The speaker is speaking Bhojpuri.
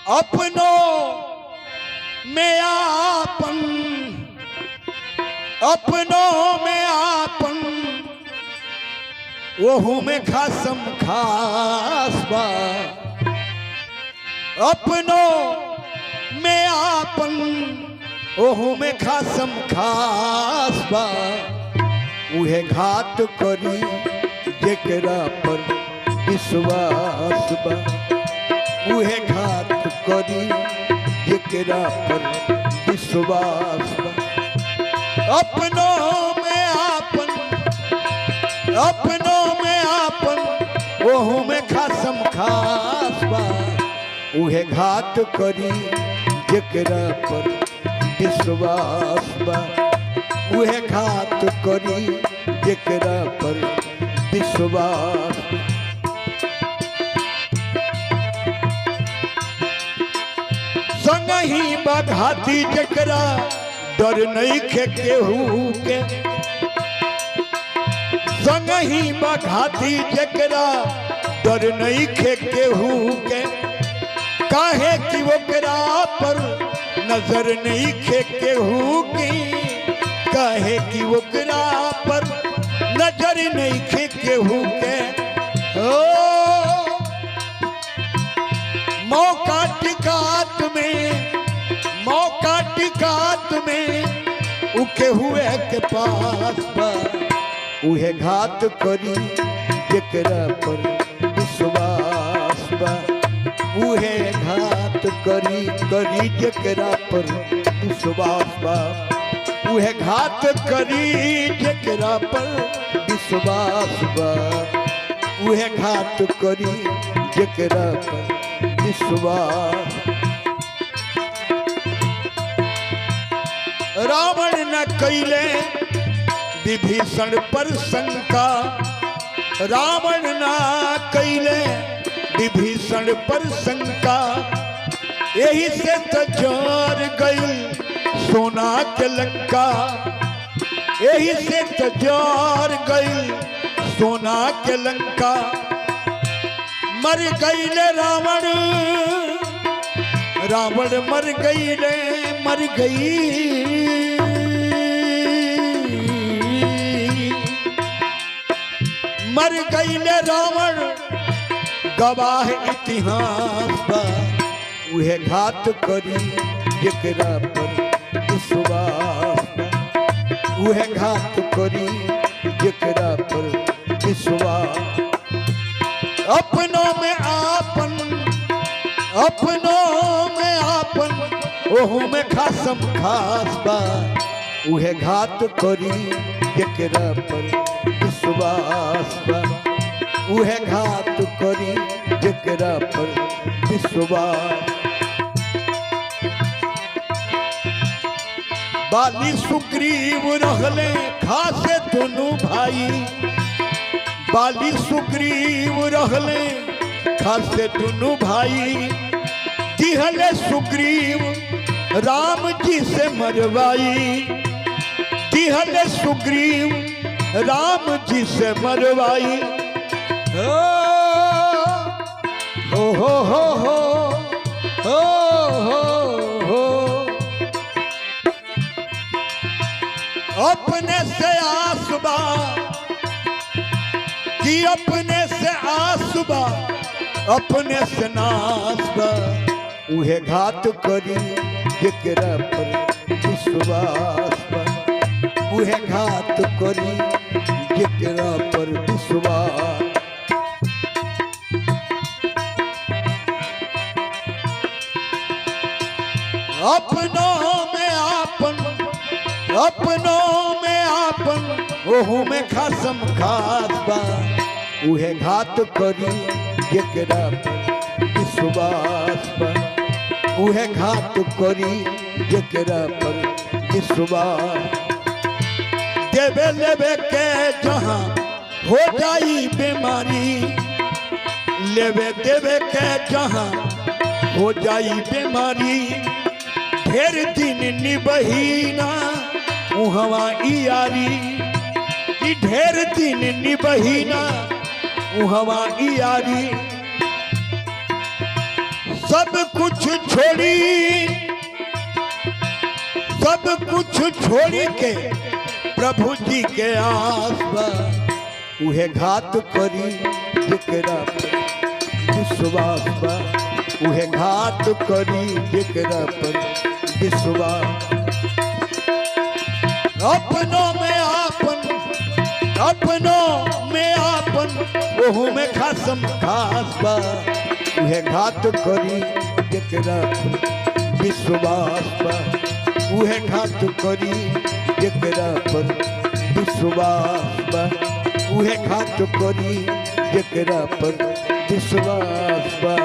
अपनों में आपन, अपनों में आपन, वहू में खासम खास बा। अपनों में आपन, वहू में खासम खास बा। उहे घात करी जेकरा पर विश्वास बा। उहे घात करी जेकरा पर विश्वास बा। अपनों में आपन, अपनों में आपन, वहू में खासम खास बा। उहे घात करी जेकरा पर विश्वास बा। उहे घात करी जेकरा पर विश्वास बा। संगही बघाती जेकरा डर नहीं खे केहू के। संगही बघाती जेकरा डर नहीं खे केहू के। काहे कि ओकरा पर नजर नहीं खे केहू की। काहे कि ओकरा पर नजर नहीं खे केहू के। मौका टिकात में, मौका टिकात में उके हुए के पास बा। उहे घात करी जेकरा पर विश्वास बा। उहे घात करी करी जेकरा पर विश्वास बा। उहे घात करी जेकरा पर विश्वास बा। उहे घात करी जेकरा पर विश्वास। रावण न कैले विभीषण पर शंका। रावण न कैले विभीषण पर शंका। यही से तो जर गई सोना के लंका। यही से तो जर गई सोना के लंका। मर गईले रावण, रावण मर गईले, मर गई। मर गईले रावण गवाह इतिहास बा। उहे घात करी जेकरा पर विश्वास बा। उहे घात करी जेकरा पर विश्वास। अपनों में आपन, अपनों में आपन, ओहू में खासम खास बा। उहे घात करी जेकरा पर विश्वास बा। उहे घात करी जेकरा पर विश्वास। बाली सुग्रीव रहले खासे दोनों भाई। बाली सुग्रीव रहले खासे दोनों भाई। दिहले सुग्रीव राम जी से मरवाई। दिहले सुग्रीव राम जी से मरवाई। हो हो हो हो हो हो हो। अपने से आसबा कि अपने से आसबा, अपने से नासबा। उहे घात करी जेकरा पर विश्वास बा। उहे घात करी जेकरा पर विश्वास। अपनों में आपन, अपनों में आपन, ओहू में खासम खास बा। उहे घात करी जेकरा पर विश्वास बा। उहे घात करी जेकरा पर विश्वास। देवे लेवे के जहाँ हो जाई बीमारी। लेवे देवे के जहाँ हो जाई बीमारी। ढेर दिन निबहिना उहवा यारी। ढेर दिन निबहिना उहवा यारी। सब कुछ कुछ छोड़ी, सब कुछ छोड़ी के प्रभु जी के आस बा, उहे घात करी जेकरा पर विश्वास बा, उहे घात करी जेकरा पर विश्वास। अपनों में आपन, अपनों में आपन, ओहू में खासम खास बा, उहे घात करी जेकरा पर विश्वास बा, उहे घात करी जेकरा पर विश्वास बा, उहे घात करी जेकरा पर विश्वास बा।